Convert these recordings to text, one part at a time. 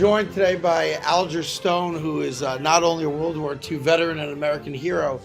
joined today by Alger Stone, who is not only a World War II veteran and American hero,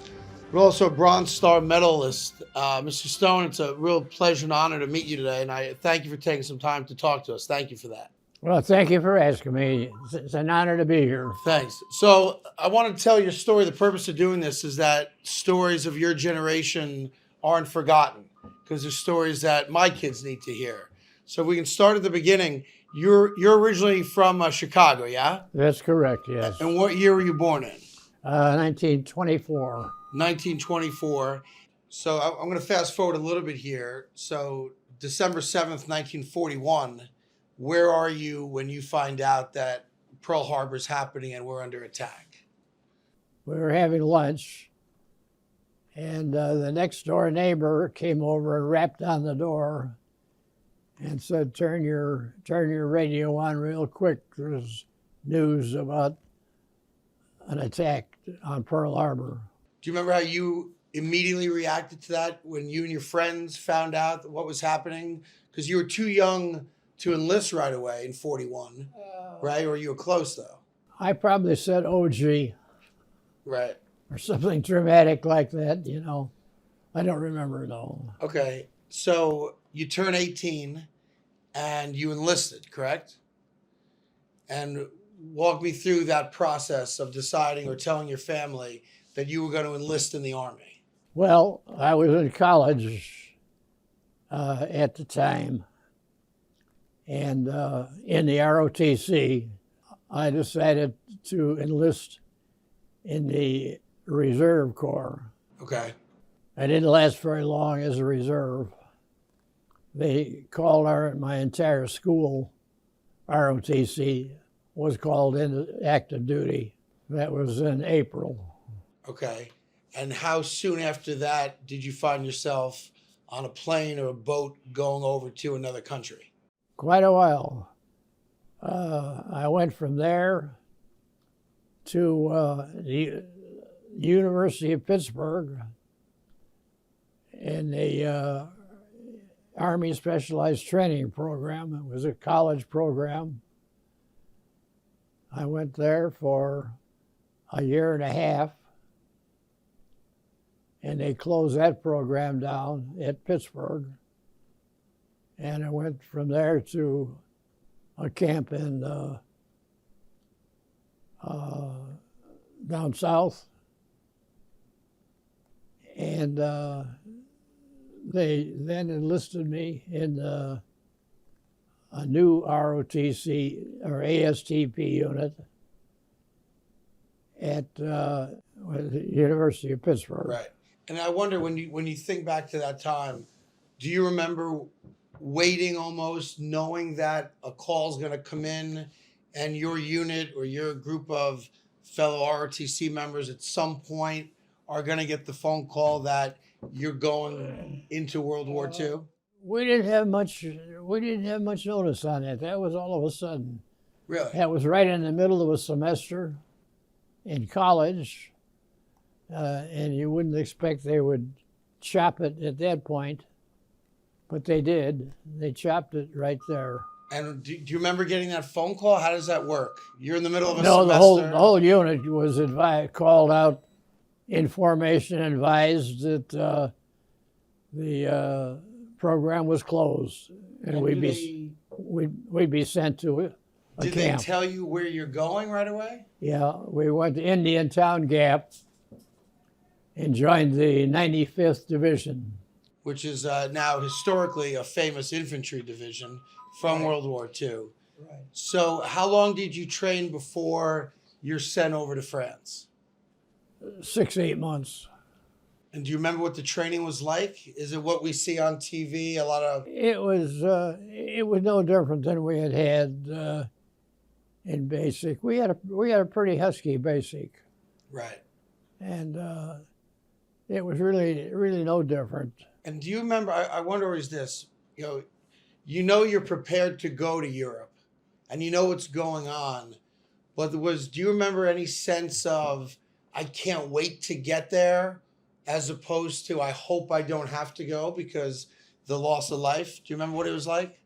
but also a Bronze Star medalist. Mr. Stone, it's a real pleasure and honor to meet you today, and I thank you for taking some time to talk to us. Thank you for that. Well, thank you for asking me. It's an honor to be here. Thanks. So I want to tell your story. The purpose of doing this is that stories of your generation aren't forgotten, because they're stories that my kids need to hear. So if we can start at the beginning. You're originally from Chicago, yeah? That's correct, yes. And what year were you born in? 1924. 1924. So I'm going to fast forward a little bit here. So December 7th, 1941, where are you when you find out that Pearl Harbor's happening and we're under attack? We were having lunch, and the next door neighbor came over and rapped on the door and said, turn your radio on real quick. There's news about an attack on Pearl Harbor. Do you remember how you immediately reacted to that when you and your friends found out what was happening? Because you were too young to enlist right away in 41, right? Or you were close, though. I probably said, oh, gee. Right. Or something dramatic like that, you know. I don't remember, though. Okay. So you turn 18 and you enlisted, correct? And walk me through that process of deciding or telling your family that you were going to enlist in the Army. Well, I was in college at the time. And in the ROTC, I decided to enlist in the Reserve Corps. Okay. I didn't last very long as a reserve. They called my entire school, ROTC, was called into active duty. That was in April. Okay. And how soon after that did you find yourself on a plane or a boat going over to another country? Quite a while. I went from there to the University of Pittsburgh in the Army Specialized Training Program. It was a college program. I went there for a year and a half, and they closed that program down at Pittsburgh. And I went from there to a camp in down south. And they then enlisted me in a new ROTC or ASTP unit at the University of Pittsburgh. Right. And I wonder, when you think back to that time, do you remember waiting almost, knowing that a call's going to come in and your unit or your group of fellow ROTC members at some point are going to get the phone call that you're going into World War II? We didn't have much notice on that. That was all of a sudden. Really? That was right in the middle of a semester in college, and you wouldn't expect they would chop it at that point, but they did. They chopped it right there. And do you remember getting that phone call? How does that work? You're in the middle of a semester? No, the whole unit was called out in formation, advised that the program was closed, and we'd be sent to a camp. Did they tell you where you're going right away? Yeah, we went to Indiantown Gap and joined the 95th Division, which is now historically a famous infantry division from World War II. Right. So how long did you train before you're sent over to France? 6-8 months. And do you remember what the training was like? Is it what we see on TV? A lot of it was no different than we had in basic. We had a pretty husky basic. Right. And it was really no different. And do you remember? I wonder, is this you know you're prepared to go to Europe, and you know what's going on, but do you remember any sense of, I can't wait to get there, as opposed to, I hope I don't have to go because the loss of life? Do you remember what it was like?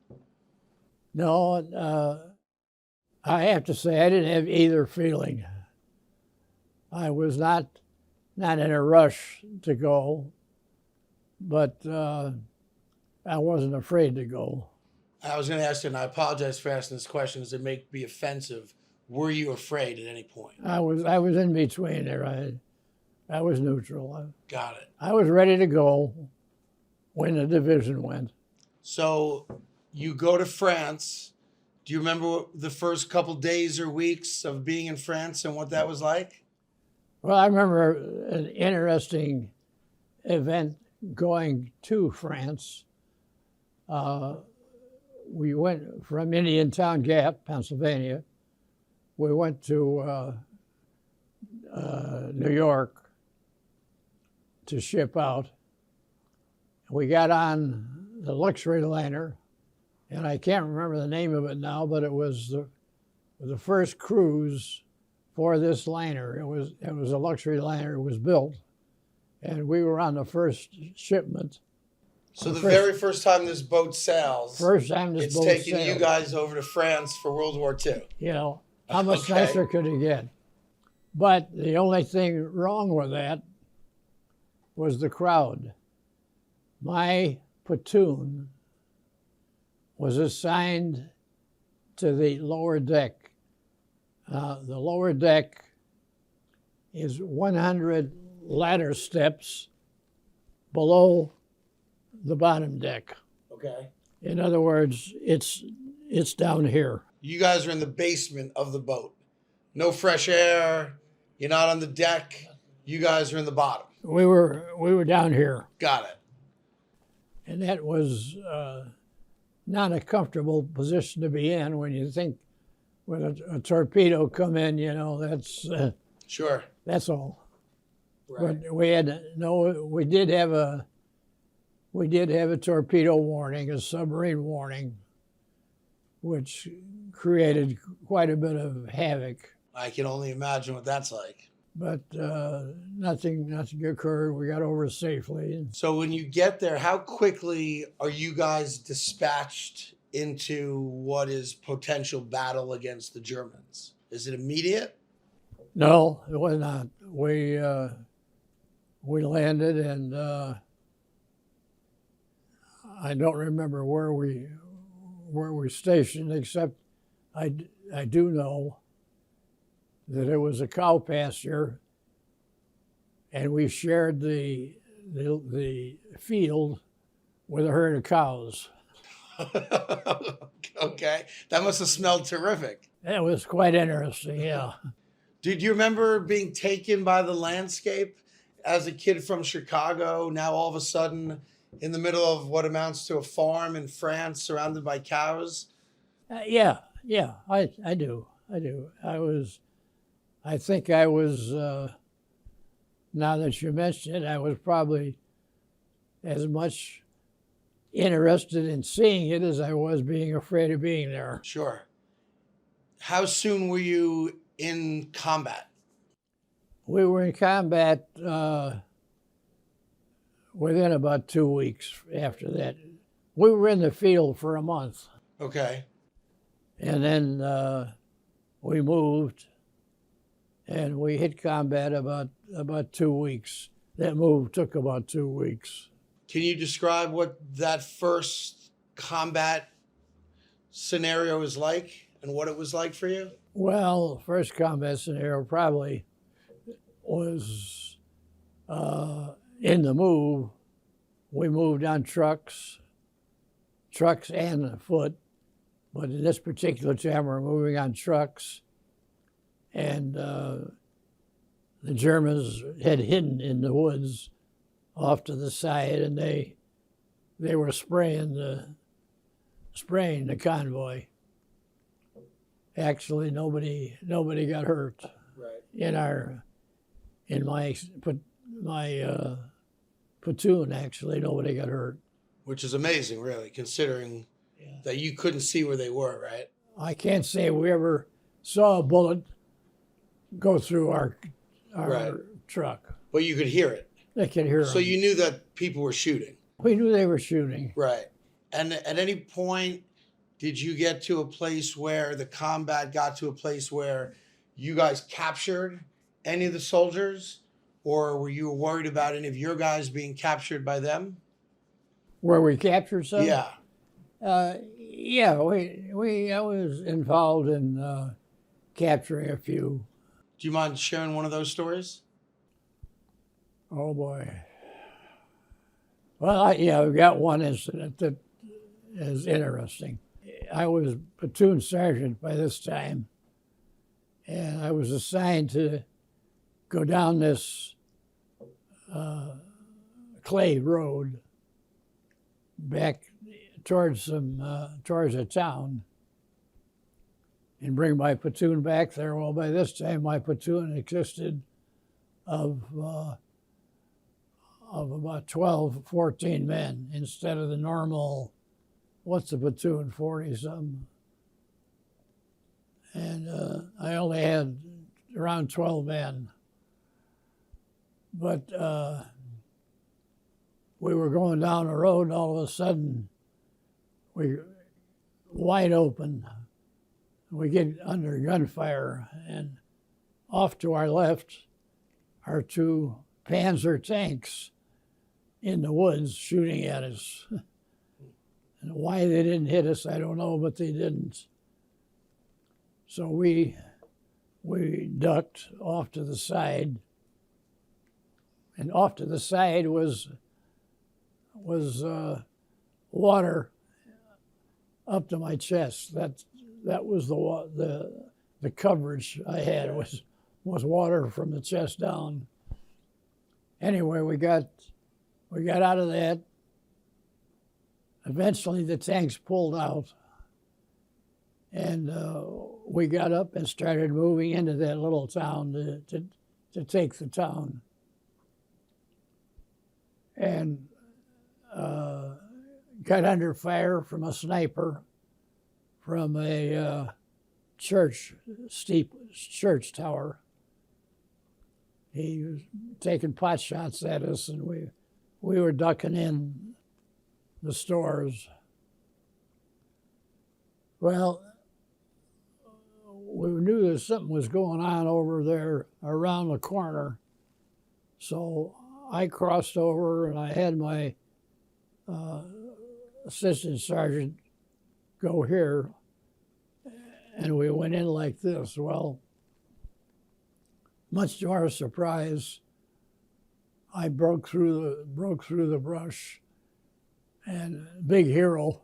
No, I have to say I didn't have either feeling. I was not in a rush to go, but I wasn't afraid to go. I was going to ask you, and I apologize for asking this question because it may be offensive. Were you afraid at any point? I was in between there. I was neutral. Got it. I was ready to go when the division went. So you go to France. Do you remember the first couple days or weeks of being in France and what that was like? Well, I remember an interesting event going to France. We went from Indiantown Gap, Pennsylvania. We went to New York to ship out. We got on the luxury liner, and I can't remember the name of it now, but it was the first cruise for this liner. It was a luxury liner. It was built, and we were on the first shipment. So the very first time this boat sails, First time this it's boat taking sailed. you guys over to France for World War II. You know, how much Okay. nicer could it get? But the only thing wrong with that was the crowd. My platoon was assigned to the lower deck. The lower deck is 100 ladder steps below the bottom deck. Okay. In other words, it's down here. You guys are in the basement of the boat. No fresh air. You're not on the deck. You guys are in the bottom. We were down here, Got it. and that was not a comfortable position to be in when you think when a torpedo come in. You know, Sure. that's all. Right. But we did have a torpedo warning, a submarine warning, which created quite a bit of havoc. I can only imagine what that's like. But nothing occurred. We got over safely. So when you get there, how quickly are you guys dispatched into what is potential battle against the Germans? Is it immediate? No, it was not. We landed, and I don't remember where we stationed, except I do know that it was a cow pasture, and we shared the field with a herd of cows. Okay. That must have smelled terrific. That was quite interesting, yeah. Did you remember being taken by the landscape as a kid from Chicago, now all of a sudden in the middle of what amounts to a farm in France surrounded by cows? Yeah, I do. I think I was, now that you mention it, I was probably as much interested in seeing it as I was being afraid of being there. Sure. How soon were you in combat? We were in combat within about 2 weeks after that. We were in the field for a month, Okay. and then we moved, and we hit combat about 2 weeks. That move took about 2 weeks. Can you describe what that first combat scenario was like and what it was like for you? Well, first combat scenario probably was in the move. We moved on trucks and foot, but in this particular time we're moving on trucks, and the Germans had hidden in the woods off to the side, and they were spraying the convoy. Actually, nobody got hurt. Right. In my platoon, actually, nobody got hurt. Which is amazing, really, considering that you couldn't see where they were, right? I can't say we ever saw a bullet go through our Right. truck. But you could hear it. They could hear So them. you knew that people were shooting. We knew they were shooting. Right. And at any point, did you get to a place where the combat got to a place where you guys captured any of the soldiers, or were you worried about any of your guys being captured by them? Where we captured some? Yeah. Yeah, I was involved in capturing a few. Do you mind sharing one of those stories? Oh boy. Well, yeah, I've got one incident that is interesting. I was platoon sergeant by this time, and I was assigned to go down this clay road back towards a town and bring my platoon back there. Well, by this time, my platoon consisted of about 12, 14 men instead of the normal, what's a platoon, 40-some. And I only had around 12 men. But we were going down the road, and all of a sudden, we wide open. We get under gunfire, and off to our left are two Panzer tanks in the woods shooting at us. And why they didn't hit us, I don't know, but they didn't. So we ducked off to the side, and off to the side was water up to my chest. That was the coverage I had was water from the chest down. Anyway, we got out of that. Eventually, the tanks pulled out, and we got up and started moving into that little town to take the town. And got under fire from a sniper from a steep church tower. He was taking pot shots at us, and we were ducking in the stores. Well, we knew that something was going on over there around the corner, so I crossed over and I had my assistant sergeant go here, and we went in like this. Well, much to our surprise, I broke through the brush, and Big Hero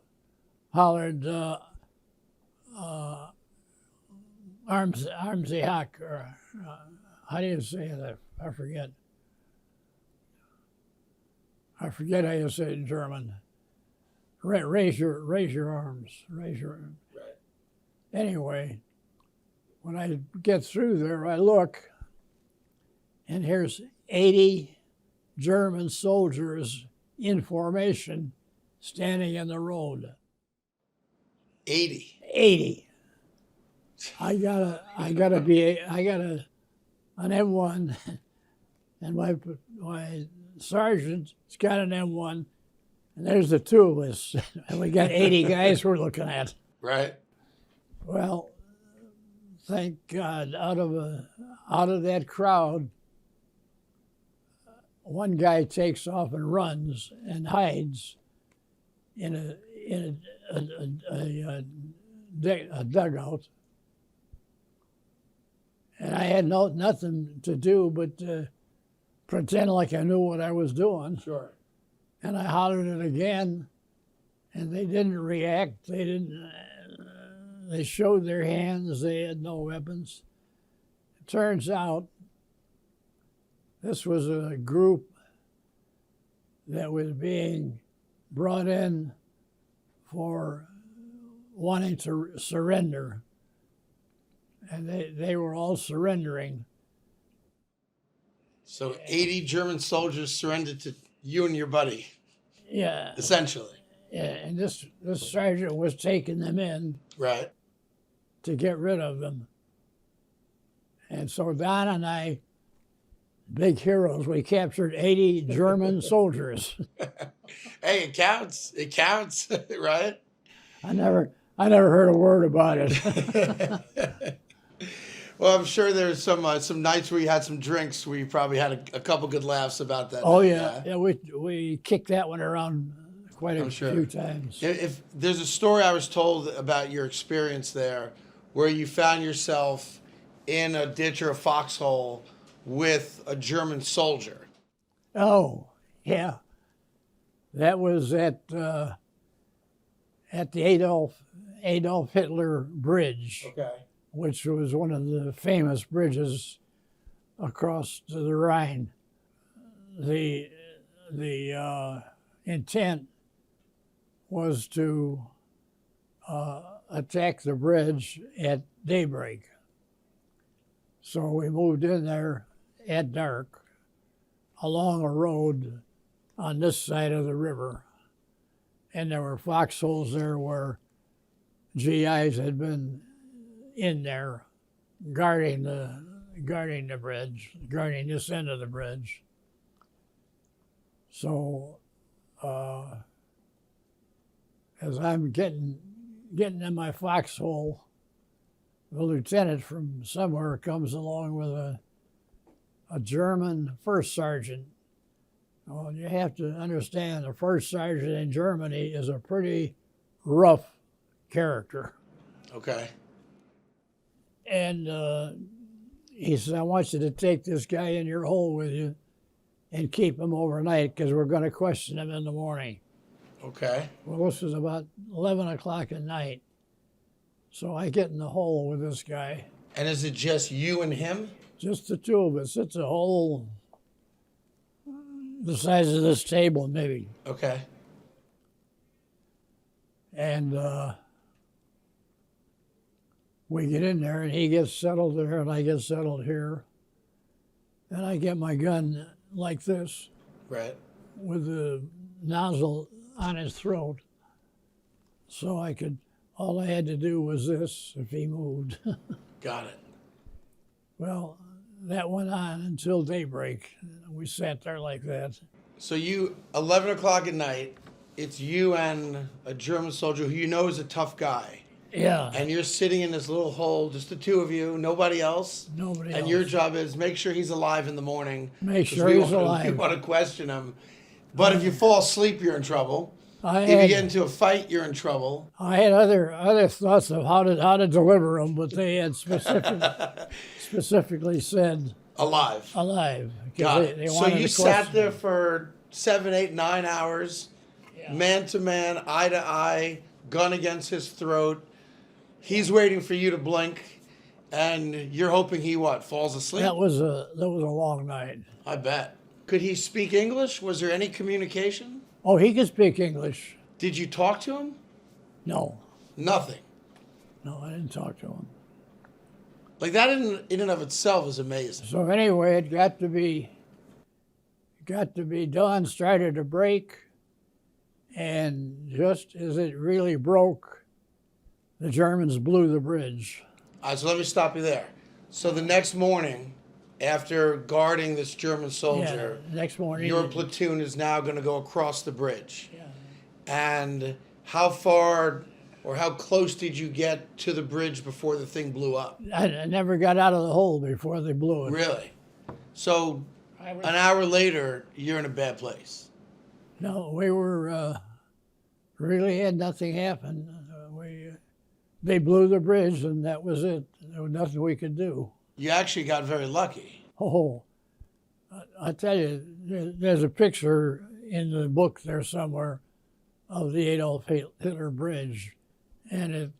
hollered, Armsy Hack, or how do you say that? I forget how you say it in German. Raise your arms, raise your arms. Right. Anyway, when I get through there, I look, and here's 80 German soldiers in formation standing in the road. 80. 80. I got an M1, and my sergeant's got an M1, and there's the two of us, and we got 80 guys we're looking at. Right. Well, thank God, out of that crowd, one guy takes off and runs and hides in a dugout, and I had nothing to do but pretend like I knew what I was doing. Sure. And I hollered it again, and they didn't react. They showed their hands. They had no weapons. It turns out this was a group that was being brought in for wanting to surrender, and they were all surrendering. So 80 German soldiers surrendered to you and your buddy. Yeah. Essentially. Yeah, and this sergeant was taking them in. Right. To get rid of them. And so Don and I, big heroes, we captured 80 German soldiers. Hey, it counts. It counts, right? I never I never heard a word about it. Well, I'm sure there's some nights where you had some drinks where you probably had a couple good laughs about that. Oh night, yeah, we kicked that one around quite a I'm sure. few times. If there's a story I was told about your experience there, where you found yourself in a ditch or a foxhole with a German soldier. Oh yeah, that was at the Adolf Hitler Bridge, Okay. which was one of the famous bridges across the Rhine. The intent was to attack the bridge at daybreak. So we moved in there at dark along a road on this side of the river. And there were foxholes there where GIs had been in there guarding the bridge, guarding this end of the bridge. So as I'm getting in my foxhole, the lieutenant from somewhere comes along with a German first sergeant. Well, you have to understand the first sergeant in Germany is a pretty rough character. Okay. And he says, I want you to take this guy in your hole with you and keep him overnight because we're going to question him in the morning. Okay. Well, this was about 11 o'clock at night. So I get in the hole with this guy. And is it just you and him? Just the two of us. It's a hole the size of this table, maybe. Okay. And we get in there, and he gets settled there, and I get settled here. And I get my gun like this. Right. With the nozzle on his throat. So all I had to do was this if he moved. Got it. Well, that went on until daybreak. We sat there like that. So 11 o'clock at night, it's you and a German soldier who you know is a tough guy. Yeah. And you're sitting in this little hole, just the two of you, nobody else. Nobody else. And your job is make sure he's alive in the morning. Make sure he's alive. We want to question him. But if you fall asleep, you're in trouble. If you get into a fight, you're in trouble. I had other thoughts of how to deliver them, but they had specifically said alive. Got it. So you sat there for 7, 8, 9 hours, man to man, eye to eye, gun against his throat. He's waiting for you to blink, and you're hoping he falls asleep. That was a long night. I bet. Could he speak English? Was there any communication? Oh, he could speak English. Did you talk to him? No. Nothing. No, I didn't talk to him. Like that in and of itself is amazing. So anyway, it got to be dawn, started to break, and just as it really broke, the Germans blew the bridge. All right, so let me stop you there. So the next morning, after guarding this German soldier, next morning, your platoon is now going to go across the bridge. Yeah. And how far or how close did you get to the bridge before the thing blew up? I never got out of the hole before they blew it. Really? So an hour later, you're in a bad place. No, we were really had nothing happen. They blew the bridge, and that was it. There was nothing we could do. You actually got very lucky. Oh, I tell you, there's a picture in the book there somewhere of the Adolf Hitler Bridge, and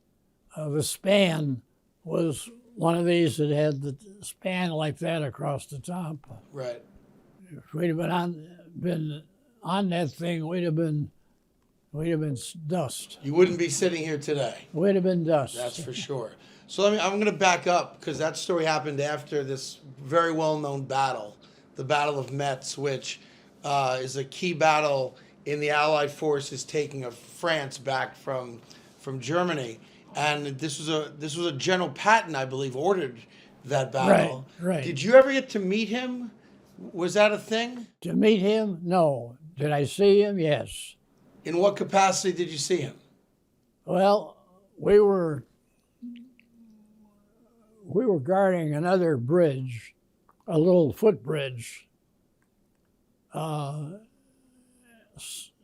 the span was one of these that had the span like that across the top. Right. If we'd have been on that thing, we'd have been dust. You wouldn't be sitting here today. We'd have been dust. That's for sure. So I'm going to back up because that story happened after this very well-known battle, the Battle of Metz, which is a key battle in the Allied forces taking of France back from Germany. And this was a General Patton, I believe, ordered that battle. Right. Did you ever get to meet him? Was that a thing? To meet him? No. Did I see him? Yes. In what capacity did you see him? Well, we were guarding another bridge, a little footbridge,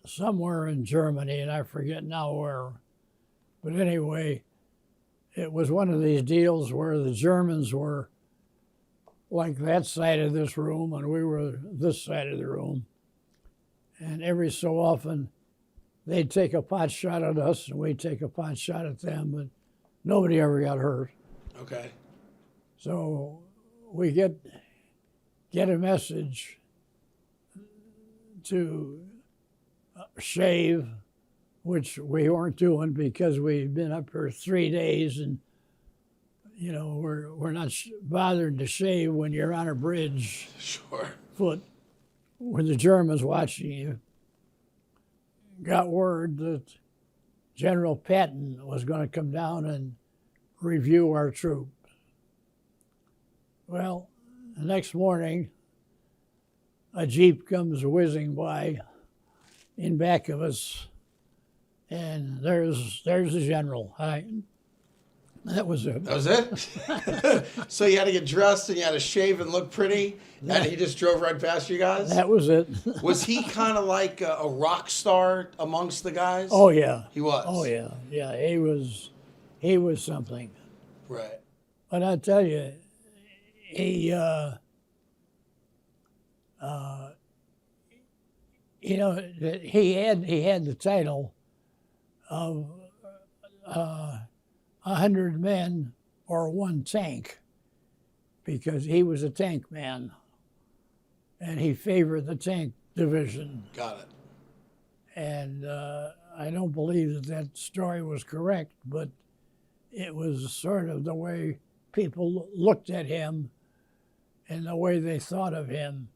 somewhere in Germany, and I forget now where. But anyway, it was one of these deals where the Germans were like that side of this room, and we were this side of the room. And every so often, they'd take a pot shot at us, and we'd take a pot shot at them, but nobody ever got hurt. Okay. So we get a message to shave, which we weren't doing because we'd been up for 3 days, and you know we're not bothered to shave when you're on a bridge. Sure. Foot, with the Germans watching you. Got word that General Patton was going to come down and review our troops. Well, the next morning, a Jeep comes whizzing by in back of us, and there's the general. That was it. That was it? So you had to get dressed and you had to shave and look pretty, and he just drove right past you guys? That was it. Was he kind of like a rock star amongst the guys? Oh yeah. He was? Oh yeah. Yeah, he was something. Right. But I tell you, he, you know, he had the title of 100 men or one tank, because he was a tank man, and he favored the tank division. Got it. And I don't believe that story was correct, but it was sort of the way people looked at him and the way they thought of him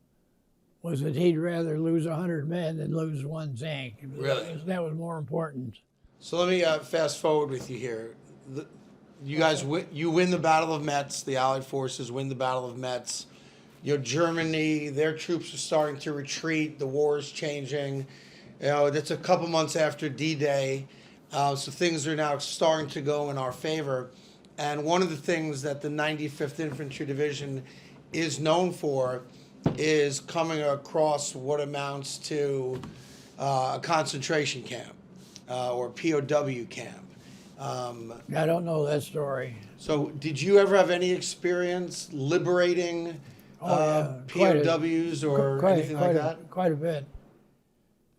was that he'd rather lose 100 men than lose one tank. Really? That was more important. So let me fast forward with you here. You guys, you win the Battle of Metz. The Allied forces win the Battle of Metz. You know, Germany, their troops are starting to retreat. The war is changing. You know, it's a couple months after D-Day, so things are now starting to go in our favor. And one of the things that the 95th Infantry Division is known for is coming across what amounts to a concentration camp or POW camp. I don't know that story. So did you ever have any experience liberating POWs or anything like that? Quite a bit.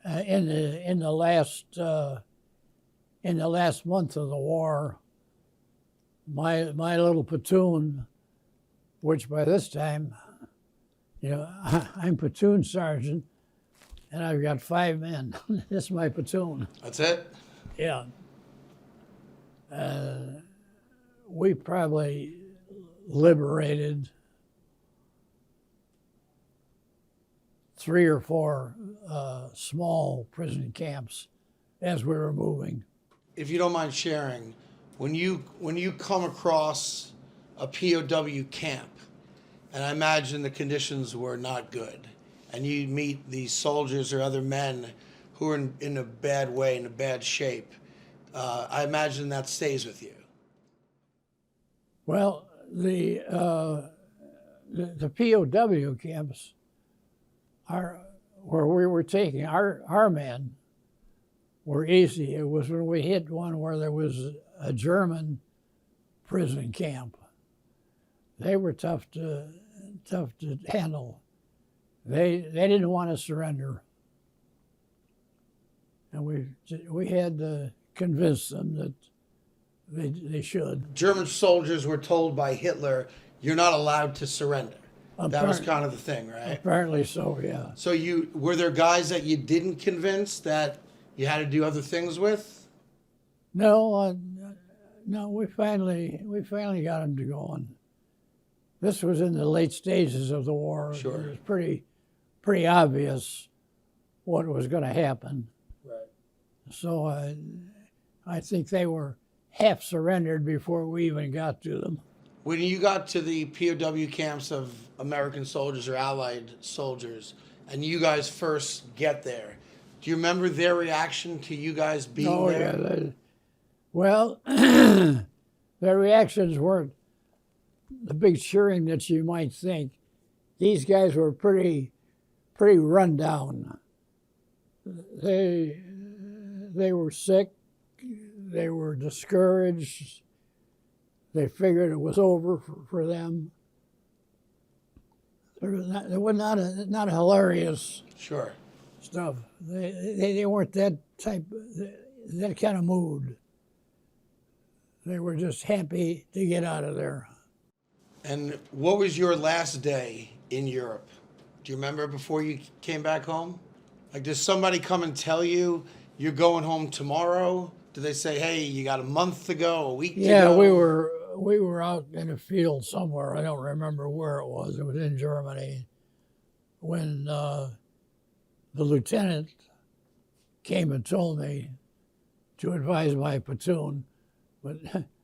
In the last month of the war, my little platoon, which by this time, you know, I'm platoon sergeant, and I've got 5 men. This is my platoon. That's it? Yeah. We probably liberated 3 or 4 small prison camps as we were moving. If you don't mind sharing, when you come across a POW camp, and I imagine the conditions were not good, and you meet these soldiers or other men who are in a bad way, in a bad shape, I imagine that stays with you. Well, the POW camps are where we were taking our men were easy. It was when we hit one where there was a German prison camp. They were tough to handle. They didn't want to surrender, and we had to convince them that they should. German soldiers were told by Hitler, "You're not allowed to surrender." That was kind of the thing, right? Apparently so, yeah. So were there guys that you didn't convince that you had to do other things with? No, we finally got them to go on. This was in the late stages of the war. Sure. It was pretty obvious what was going to happen. Right. So I think they were half surrendered before we even got to them. When you got to the POW camps of American soldiers or Allied soldiers, and you guys first get there, do you remember their reaction to you guys being there? Yeah, Well, their reactions weren't the big cheering that you might think. These guys were pretty run down. They were sick. They were discouraged. They figured it was over for them. It was not a hilarious Sure. stuff. They weren't that kind of mood. They were just happy to get out of there. And what was your last day in Europe? Do you remember before you came back home? Like, does somebody come and tell you you're going home tomorrow? Do they say, hey, you got a month to go, a week to go? Yeah, we were out in a field somewhere. I don't remember where it was. It was in Germany. When the lieutenant came and told me to advise my platoon, but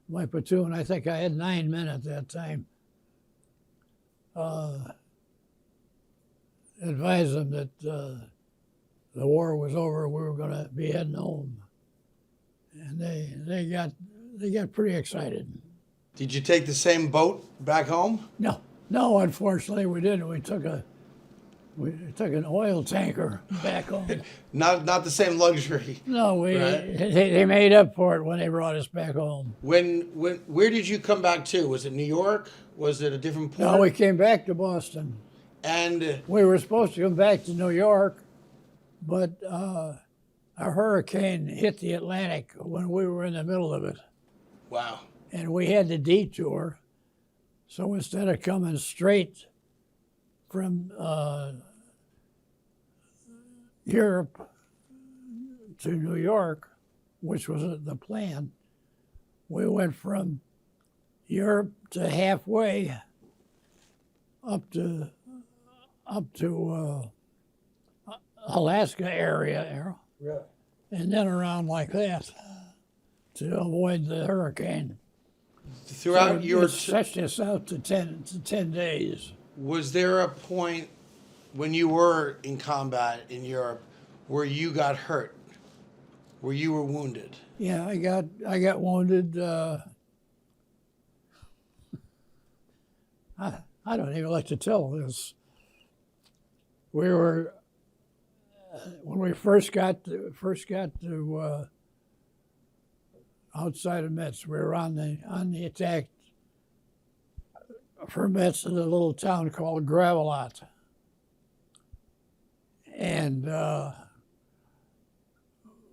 my platoon, I think I had 9 men at that time, advised them that the war was over. We were going to be heading home, and they got pretty excited. Did you take the same boat back home? No, unfortunately we didn't. We took an oil tanker back home. Not the same luxury. No, Right. they made up for it when they brought us back home. Where did you come back to? Was it New York? Was it a different port? No, we came back to Boston. And We were supposed to come back to New York, but a hurricane hit the Atlantic when we were in the middle of it, wow. and we had to detour. So instead of coming straight from Europe to New York, which was the plan, we went from Europe to halfway up to Alaska area, Yeah. and then around like that to avoid the hurricane. Throughout So your it stretched us out to 10 days. was there a point when you were in combat in Europe where you got hurt, where you were wounded? Yeah, I got wounded. I don't even like to tell this. We were when we first got to outside of Metz. We were on the attack for Metz in a little town called Gravelotte, and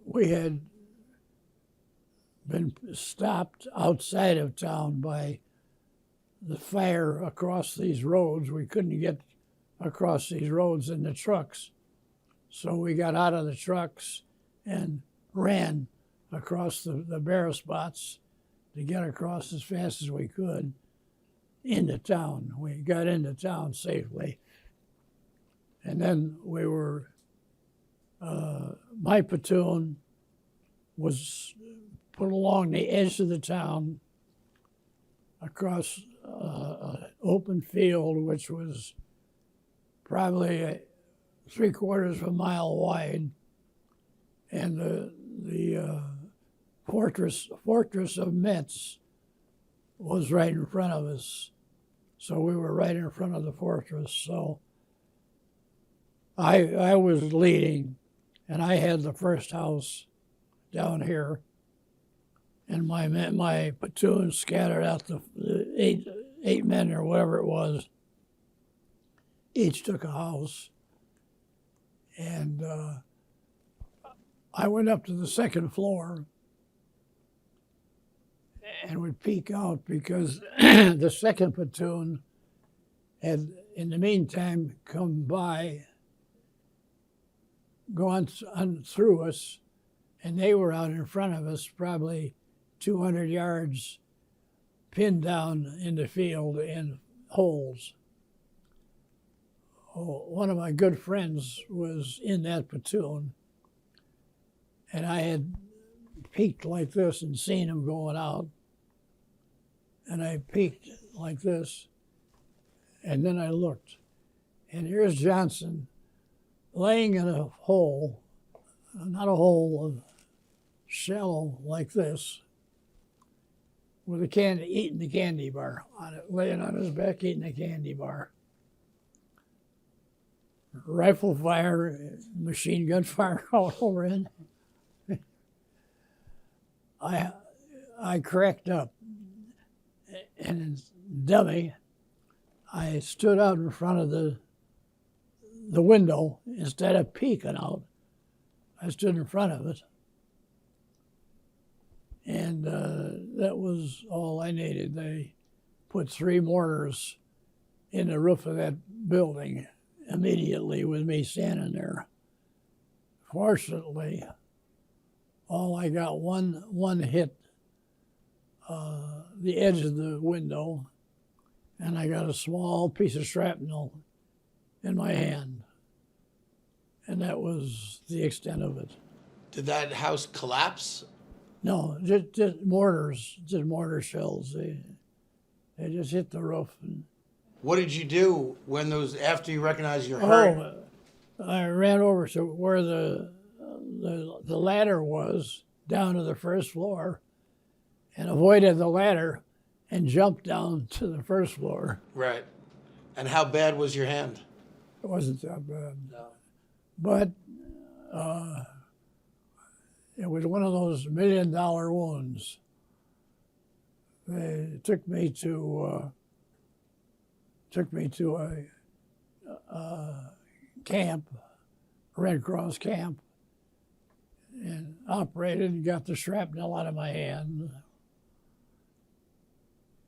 we had been stopped outside of town by the fire across these roads. We couldn't get across these roads in the trucks. So we got out of the trucks and ran across the bare spots to get across as fast as we could into town. We got into town safely. And then we were, my platoon was put along the edge of the town across an open field, which was probably 3/4 of a mile wide, and the fortress of Metz was right in front of us. So we were right in front of the fortress. So I was leading, and I had the first house down here, and my platoon scattered out the eight men or whatever it was. Each took a house, and I went up to the second floor and would peek out because the second platoon had, in the meantime, come by, gone on through us, and they were out in front of us, probably 200 yards, pinned down in the field in holes. Oh, one of my good friends was in that platoon, and I had peeked like this and seen him going out, and I peeked like this, and then I looked, and here's Johnson laying in a hole, not a hole, shallow like this, with a candy, eating the candy bar on it, laying on his back eating a candy bar. Rifle fire, machine gun fire all over him. I cracked up, and dummy, I stood out in front of the window instead of peeking out. I stood in front of it, and that was all I needed. They put 3 mortars in the roof of that building immediately with me standing there. Fortunately, all I got one hit the edge of the window, and I got a small piece of shrapnel in my hand. And that was the extent of it. Did that house collapse? No, just mortars, just mortar shells. They just hit the roof. And, What did you do when those, after you recognized you're hurt? I ran over to where the ladder was, down to the first floor, and avoided the ladder and jumped down to the first floor. Right. And how bad was your hand? It wasn't that bad. No. But it was one of those $1 million wounds. They took me to a camp, a Red Cross camp, and operated and got the shrapnel out of my hand.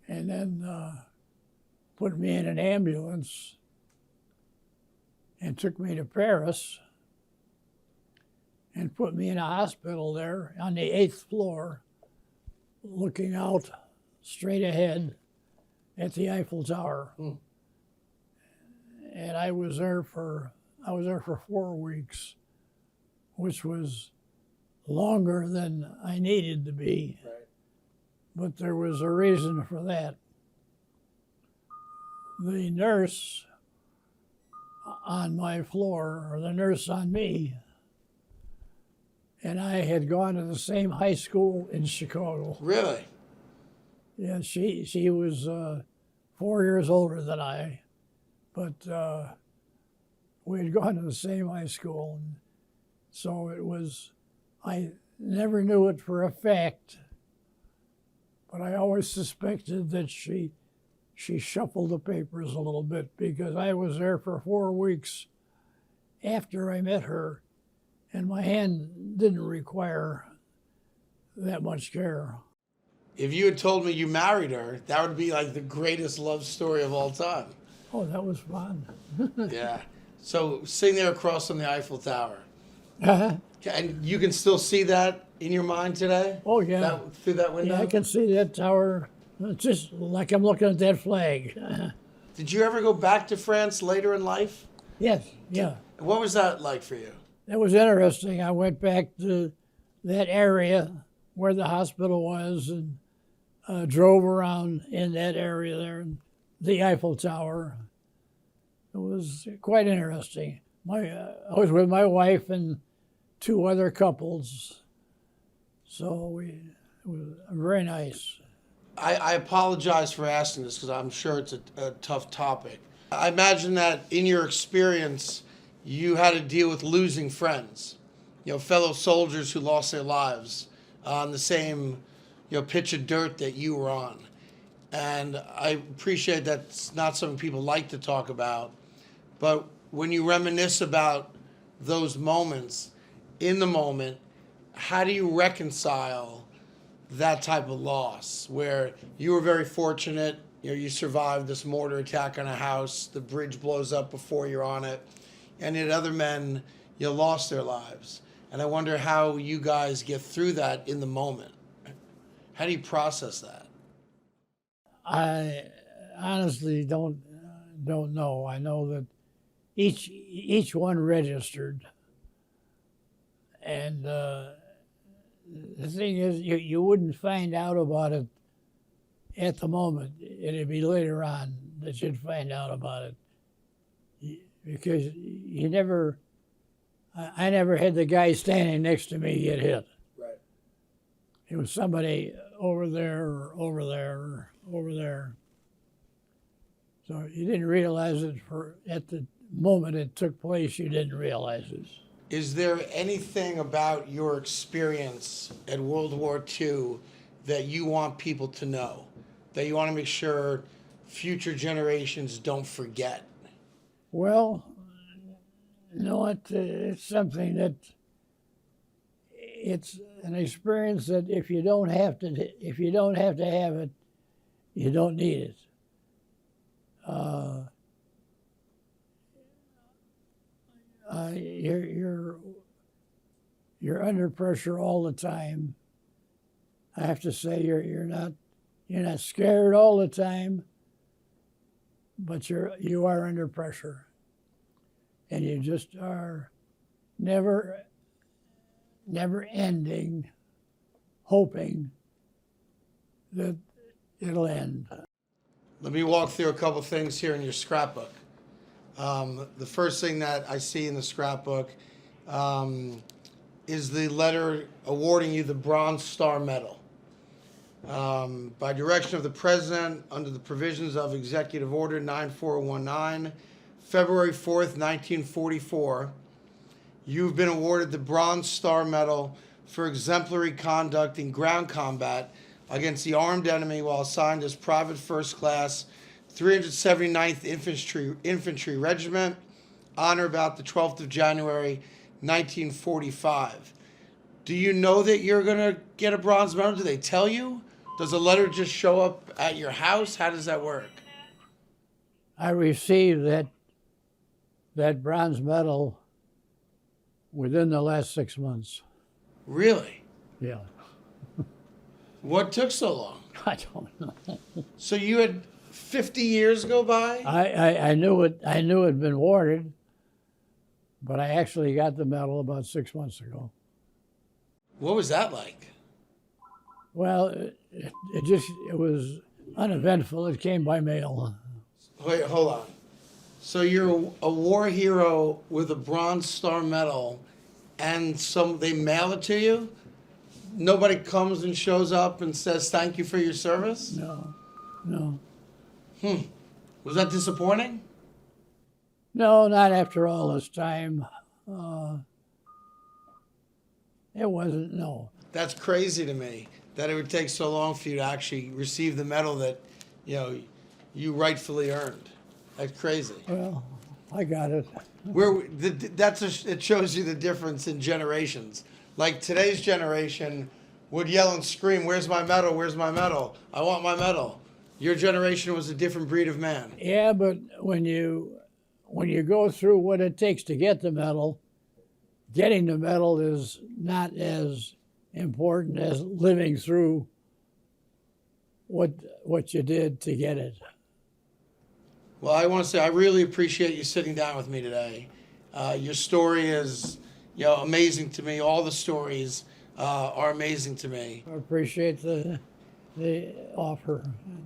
And then put me in an ambulance and took me to Paris and put me in a hospital there on the 8th floor, looking out straight ahead at the Eiffel Tower. Mm. And I was there for 4 weeks, which was longer than I needed to be. Right. But there was a reason for that. The nurse on my floor, or the nurse on me, and I had gone to the same high school in Chicago. Really? Yeah, she was 4 years older than I, but we had gone to the same high school, and so it was, I never knew it for a fact, but I always suspected that she shuffled the papers a little bit, because I was there for 4 weeks after I met her, and my hand didn't require that much care. If you had told me you married her, that would be like the greatest love story of all time. Oh, that was fun. Yeah. So sitting there across from the Eiffel Tower, Uh-huh. and you can still see that in your mind today? Oh, yeah. Through that window? Yeah, I can see that tower. It's just like I'm looking at that flag. Did you ever go back to France later in life? Yes, yeah. What was that like for you? That was interesting. I went back to that area where the hospital was and drove around in that area there, and the Eiffel Tower. It was quite interesting. I was with my wife and 2 other couples, so it was very nice. I apologize for asking this because I'm sure it's a tough topic. I imagine that in your experience, you had to deal with losing friends, fellow soldiers who lost their lives on the same, pitch of dirt that you were on. And I appreciate that's not something people like to talk about, but when you reminisce about those moments, in the moment, how do you reconcile that type of loss where you were very fortunate, you survived this mortar attack on a house, the bridge blows up before you're on it, and yet other men, lost their lives. And I wonder how you guys get through that in the moment. How do you process that? I honestly don't know. I know that each one registered, and the thing is, you wouldn't find out about it at the moment. It'd be later on that you'd find out about it, because I never had the guy standing next to me get hit. Right. it was somebody over there or over there or over there. So you didn't realize it at the moment it took place. You didn't realize it. Is there anything about your experience at World War II that you want people to know, that you want to make sure future generations don't forget? Well, you know what? It's something that it's an experience that if you don't have to have it, you don't need it. You're under pressure all the time. I have to say you're not scared all the time, but you are under pressure, and you just are never ending, hoping that it'll end. Let me walk through a couple things here in your scrapbook. The first thing that I see in the scrapbook is the letter awarding you the Bronze Star Medal. By direction of the President, under the provisions of Executive Order 9419, February 4th, 1944, you've been awarded the Bronze Star Medal for exemplary conduct in ground combat against the armed enemy while assigned as Private First Class 379th Infantry Regiment, on or about the 12th of January, 1945. Do you know that you're going to get a bronze medal? Do they tell you? Does a letter just show up at your house? How does that work? I received that bronze medal within the last 6 months. Really? Yeah. What took so long? I don't know. So you had 50 years go by? I knew it'd been awarded, but I actually got the medal about 6 months ago. What was that like? Well, it was uneventful. It came by mail. Wait, hold on. So you're a war hero with a Bronze Star Medal, and they mail it to you? Nobody comes and shows up and says thank you for your service? No. Was that disappointing? No, not after all this time. It wasn't, no. That's crazy to me, that it would take so long for you to actually receive the medal that, you rightfully earned. That's crazy. Well, I got it. It shows you the difference in generations. Like today's generation would yell and scream, "Where's my medal? Where's my medal? I want my medal." Your generation was a different breed of man. Yeah, but when you go through what it takes to get the medal, getting the medal is not as important as living through what you did to get it. Well, I want to say I really appreciate you sitting down with me today. Your story is, amazing to me. All the stories are amazing to me. I appreciate the offer.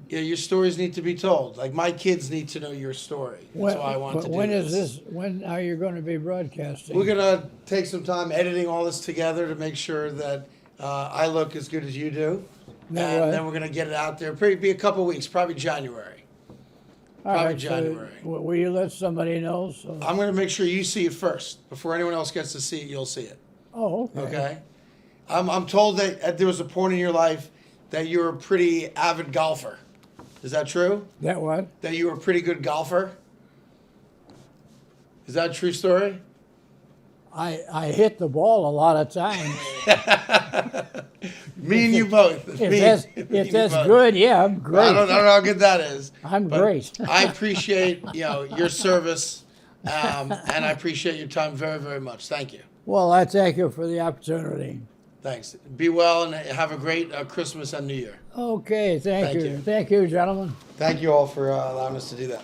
Yeah, your stories need to be told. Like my kids need to know your story. That's why I want to do this. When are you going to be broadcasting? We're gonna take some time editing all this together to make sure that I look as good as you do, and then we're gonna get it out there. Probably be a couple weeks, probably January. Probably January. So will you let somebody know? So. I'm gonna make sure you see it first before anyone else gets to see it. You'll see it. Oh, okay. Okay. I'm told that there was a point in your life that you were a pretty avid golfer. Is that true? That what? That you were a pretty good golfer? Is that a true story? I hit the ball a lot of times. Me and you both. If that's good, yeah, I'm great. I don't know how good that is. I'm great. I appreciate your service, and I appreciate your time very, very much. Thank you. Well, I thank you for the opportunity. Thanks. Be well and have a great Christmas and New Year. Okay, thank you. You. Thank you, gentlemen. Thank you all for allowing us to do that.